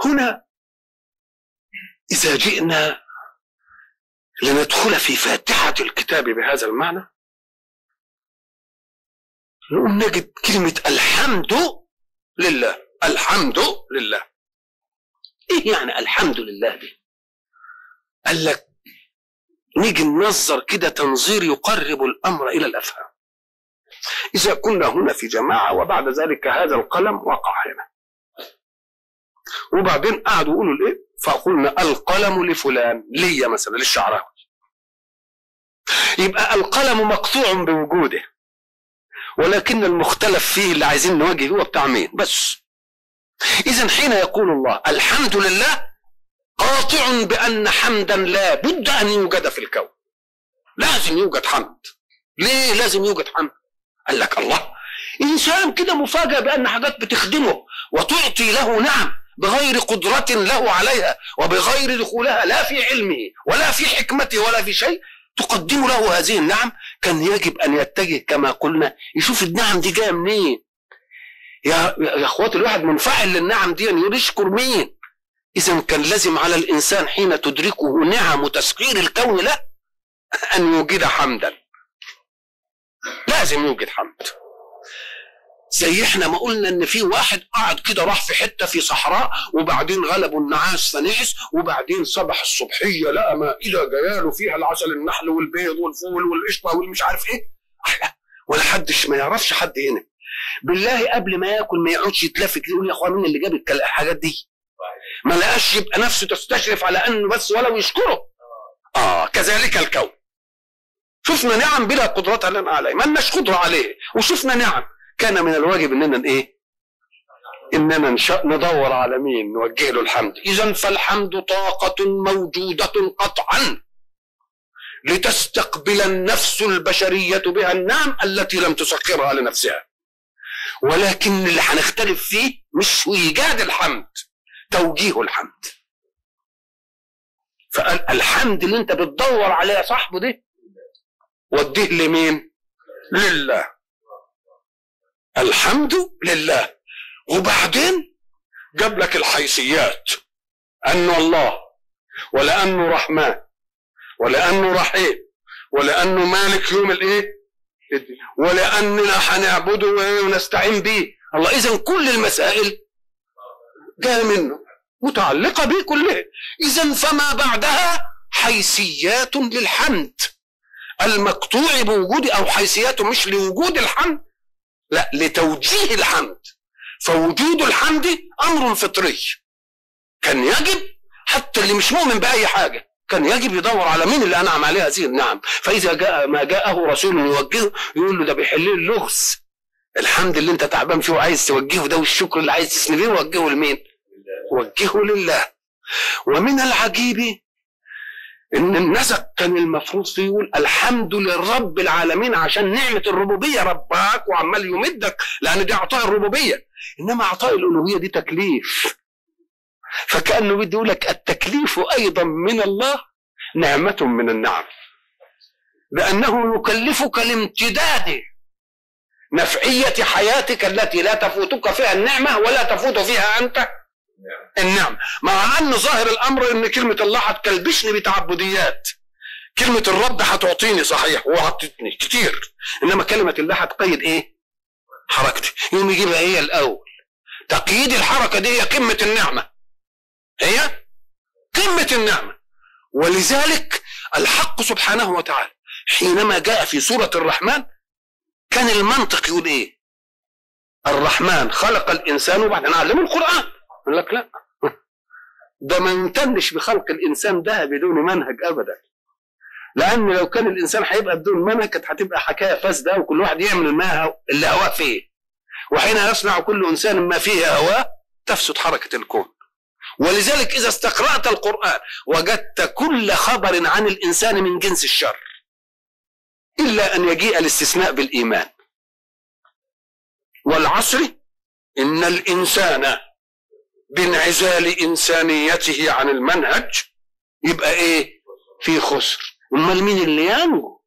هنا إذا جئنا لندخل في فاتحة الكتاب بهذا المعنى نقوم نجد كلمة الحمد لله. الحمد لله ايه يعني الحمد لله دي؟ قال لك نيجي ننظر كده تنظير يقرب الأمر إلى الأفهام. إذا كنا هنا في جماعة وبعد ذلك هذا القلم وقع هنا وبعدين قعدوا يقولوا الايه فقلنا القلم لفلان ليا مثلا للشعراوي، يبقى القلم مقطوع بوجوده ولكن المختلف فيه اللي عايزين نواجه هو بتاع مين بس. إذن حين يقول الله الحمد لله قاطع بأن حمدا لا بد أن يوجد في الكون. لازم يوجد حمد. ليه لازم يوجد حمد؟ قال لك الله إنسان كده مفاجأ بأن حاجات بتخدمه وتعطي له نعم بغير قدرة له عليها وبغير دخولها لا في علمه ولا في حكمته ولا في شيء تقدم له هذه النعم. كان يجب أن يتجه كما قلنا يشوف النعم دي جايه منين. يا اخواتي الواحد منفعل للنعم دي يقول يشكر مين. إذا كان لازم على الإنسان حين تدركه نعم تسخير الكون له أن يوجد حمدا. لازم يوجد حمد. زي احنا ما قلنا ان في واحد قاعد كده راح في حته في صحراء وبعدين غلبوا النعاس فنعس وبعدين صبح الصبحيه لقى مائده جاياله فيها العسل النحل والبيض والفول والقشطه والمش عارف ايه. ولا حدش ما يعرفش حد هنا. بالله قبل ما ياكل ما يقعدش يتلفت يقول يا اخوان مين اللي جاب الحاجات دي؟ ما لقاش يبقى نفسه تستشرف على انه بس ولو يشكره. كذلك الكون. شفنا نعم بلا قدرة لنا عليه، ما لناش قدرة عليه، وشفنا نعم كان من الواجب اننا ايه؟ اننا ندور على مين نوجه له الحمد. اذا فالحمد طاقة موجودة قطعا لتستقبل النفس البشرية بها النعم التي لم تسخرها لنفسها. ولكن اللي هنختلف فيه مش ايجاد الحمد، توجيه الحمد. فقال الحمد اللي انت بتدور عليه يا صاحبه ده وديه لمين؟ لله. الحمد لله. وبعدين جاب لك الحيثيات انه الله ولانه رحمن ولانه رحيم ولانه مالك يوم الايه ولاننا هنعبده ونستعين به الله. اذا كل المسائل جايه منه متعلقه به كلها. اذا فما بعدها حيثيات للحمد المقطوع بوجود او حيثيات مش لوجود الحمد لا لتوجيه الحمد. فوجود الحمد امر فطري كان يجب حتى اللي مش مؤمن باي حاجه كان يجب يدور على مين اللي انعم عليه هذه النعم. فاذا جاء ما جاءه رسول يوجهه يقول له ده بيحل اللغز. الحمد اللي انت تعبان فيه وعايز توجهه ده والشكر اللي عايز تسنبيه وجهه لمين؟ وجهه لله. ومن العجيب ان النسق كان المفروض فيه يقول الحمد للرب العالمين عشان نعمه الربوبيه رباك وعمال يمدك لان دي عطاء الربوبيه. انما عطاء الالوهيه دي تكليف. فكانه بده يقول لك التكليف ايضا من الله نعمه من النعم لانه يكلفك لامتداد نفعيه حياتك التي لا تفوتك فيها النعمه ولا تفوت فيها انت النعم. مع ان ظاهر الامر ان كلمه الله هتكلبشني بتعبديات. كلمه الرب هتعطيني صحيح وعطتني كتير انما كلمه الله هتقيد ايه؟ حركتي. يوم يجيبها هي الاول. تقييد الحركه دي هي قمه النعمه. هي قمه النعمه. ولذلك الحق سبحانه وتعالى حينما جاء في سوره الرحمن كان المنطق يقول ايه؟ الرحمن خلق الانسان وبعدين علمه القران. يقول لك لا ده ما يمتنش بخلق الانسان ده بدون منهج ابدا. لان لو كان الانسان هيبقى بدون منهج كانت هتبقى حكايه فاسده وكل واحد يعمل ما اللي هواه فيه. وحين يصنع كل انسان ما فيه هواه تفسد حركه الكون. ولذلك اذا استقرات القران وجدت كل خبر عن الانسان من جنس الشر الا ان يجيء الاستثناء بالايمان. والعصر ان الانسان بانعزال انسانيته عن المنهج يبقى ايه؟ في خسر. امال مين اللي ينجو؟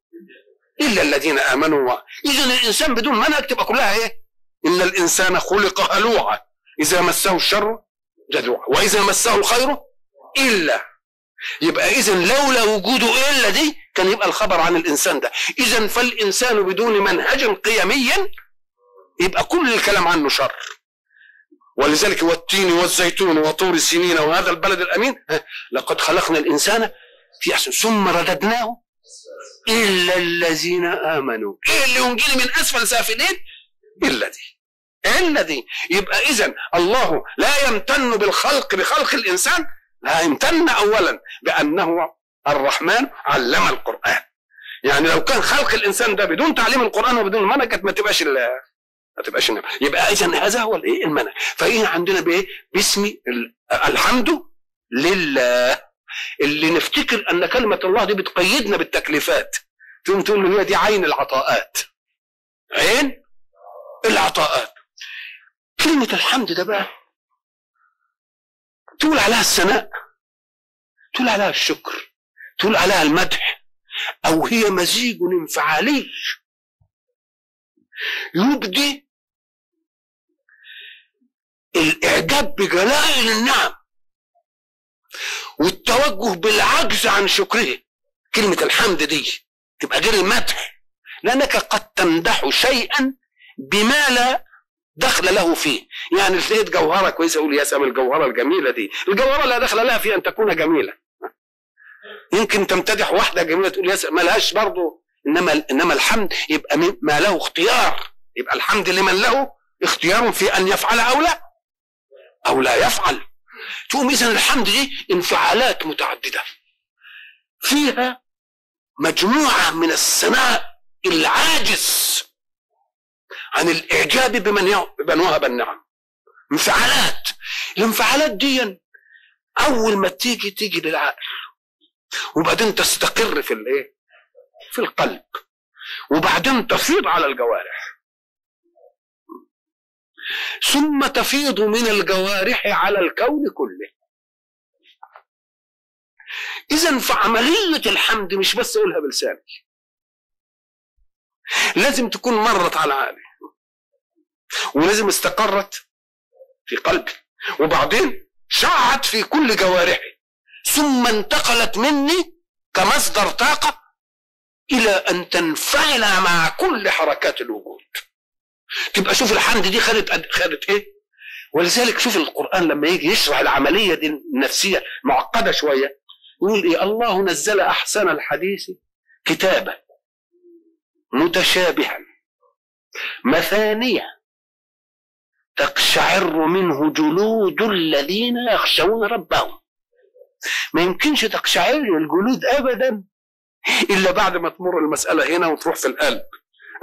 الا الذين امنوا. اذا الانسان بدون منهج تبقى كلها ايه؟ ان الانسان خلق هلوعا اذا مسه الشر جدوعا واذا مسه الخير الا. يبقى اذا لولا وجوده الا دي كان يبقى الخبر عن الانسان ده. اذا فالانسان بدون منهج قيمي يبقى كل الكلام عنه شر. ولذلك والتين والزيتون وطور سينين وهذا البلد الامين لقد خلقنا الانسان في احسن ثم رددناه الا الذين امنوا. ايه اللي ينجيني من اسفل سافلين؟ الا دي. يبقى اذا الله لا يمتن بالخلق بخلق الانسان، لا يمتن اولا بانه الرحمن علم القران. يعني لو كان خلق الانسان ده بدون تعليم القران وبدون المنهج كانت ما تبقاش يبقى اذا هذا هو الايه المنهج. فايه عندنا بايه؟ باسم الحمد لله، اللي نفتكر ان كلمه الله دي بتقيدنا بالتكليفات، تقوم تقول له هي دي عين العطاءات، عين العطاءات. كلمه الحمد ده بقى تقول عليها الثناء، تقول عليها الشكر، تقول عليها المدح، او هي مزيج انفعالي يبدي الاعجاب بجلائل النعم والتوجه بالعجز عن شكره. كلمة الحمد دي تبقى غير المدح، لأنك قد تمدح شيئا بما لا دخل له فيه. يعني لقيت جوهرة كويسة أقول يا سلام الجوهرة الجميلة دي، الجوهرة لا دخل لها في أن تكون جميلة. يمكن تمتدح واحدة جميلة تقول يا سلام ما لهاش برضه، إنما الحمد يبقى ما له اختيار، يبقى الحمد لمن له اختيار في أن يفعل أو لا يفعل. تقوم إذن الحمد دي انفعالات متعددة فيها مجموعة من الثناء العاجز عن الإعجاب بمن وهب النعم. انفعالات، الانفعالات دي أول ما تيجي للعقل وبعدين تستقر في القلب وبعدين تفيض على الجوارح ثم تفيض من الجوارح على الكون كله. إذن فعملية الحمد مش بس أقولها بلساني، لازم تكون مرت على عقلي ولازم استقرت في قلبي وبعدين شعت في كل جوارحي ثم انتقلت مني كمصدر طاقة إلى أن تنفعل مع كل حركات الوجود. تبقى شوف الحمد دي خدت ايه. ولذلك شوف القرآن لما يجي يشرح العملية دي النفسية معقدة شوية يقول ايه؟ الله نزل احسن الحديث كتابا متشابها مثانية تقشعر منه جلود الذين يخشون ربهم. ما يمكنش تقشعر الجلود ابدا الا بعد ما تمر المسألة هنا وتروح في القلب.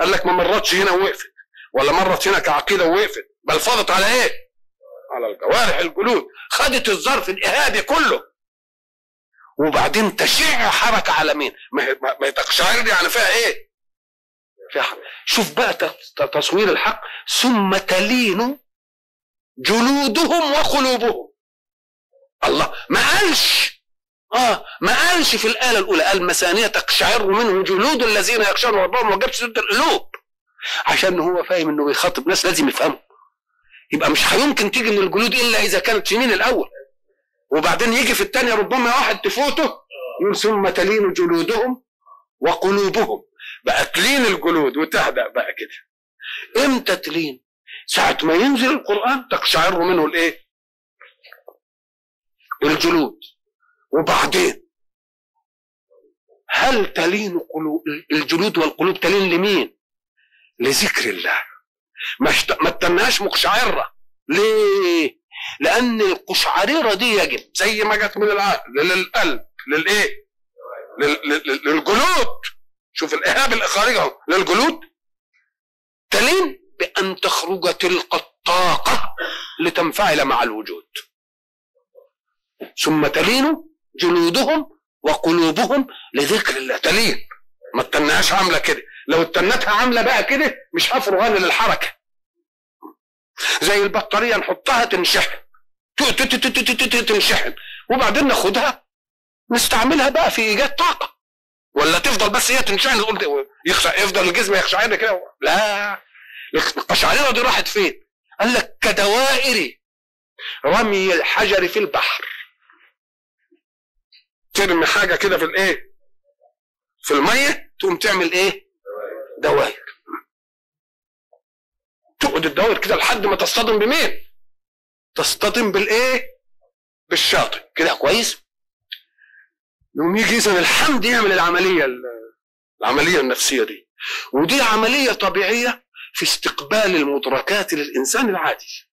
قال لك ما مرتش هنا ووقفت ولا مرت هنا كعقيدة ووقفت، بل فاضت على ايه؟ على الجوارح الجلود، خدت الظرف الإهابي كله وبعدين تشع حركة على مين؟ ما تقشعر يعني فيها ايه؟ فيها. شوف بقى تصوير الحق ثم تلين جلودهم وقلوبهم. الله ما قالش في الآية الأولى قال مثانية تقشعر منه جلود الذين يخشون ربهم، ما جابش سيرة القلوب عشان هو فاهم انه بيخاطب ناس لازم يفهموا. يبقى مش هيمكن تيجي من الجلود الا اذا كانت في مين الاول وبعدين يجي في الثانيه ربما واحد تفوته يقول ثم تلين جلودهم وقلوبهم. بقى تلين الجلود وتهدأ بقى كده. امتى تلين؟ ساعة ما ينزل القرآن تقشعر منه الايه؟ الجلود. وبعدين هل تلين الجلود والقلوب تلين لمين؟ لذكر الله. ما تنهاش مقشعرة. ليه؟ لأن القشعريرة دي يجب زي ما جت من العقل للقلب للإيه؟ للجلود. شوف الإهاب الخارجي اهو للجلود. تلين بأن تخرج تلك الطاقة لتنفعل مع الوجود. ثم تلين جلودهم وقلوبهم لذكر الله. تلين ما تنهاش عاملة كده. لو اتنتها عامله بقى كده مش هفرغان للحركه. زي البطاريه نحطها تنشحن تنشحن وبعدين ناخدها نستعملها بقى في ايجاد طاقه، ولا تفضل بس هي تنشحن يفضل الجسم يخشعر كده؟ لا، القشعريره دي راحت فين؟ قال لك كدوائر رمي الحجر في البحر. ترمي حاجة كده في الايه؟ في المية، تقوم تعمل ايه؟ دوائر. تقعد الدوائر كده لحد ما تصطدم بمين؟ تصطدم بالايه؟ بالشاطئ كده كويس. يوم يجي اذا الحمد يعمل العملية النفسية دي، ودي عملية طبيعية في استقبال المدركات للإنسان العادي.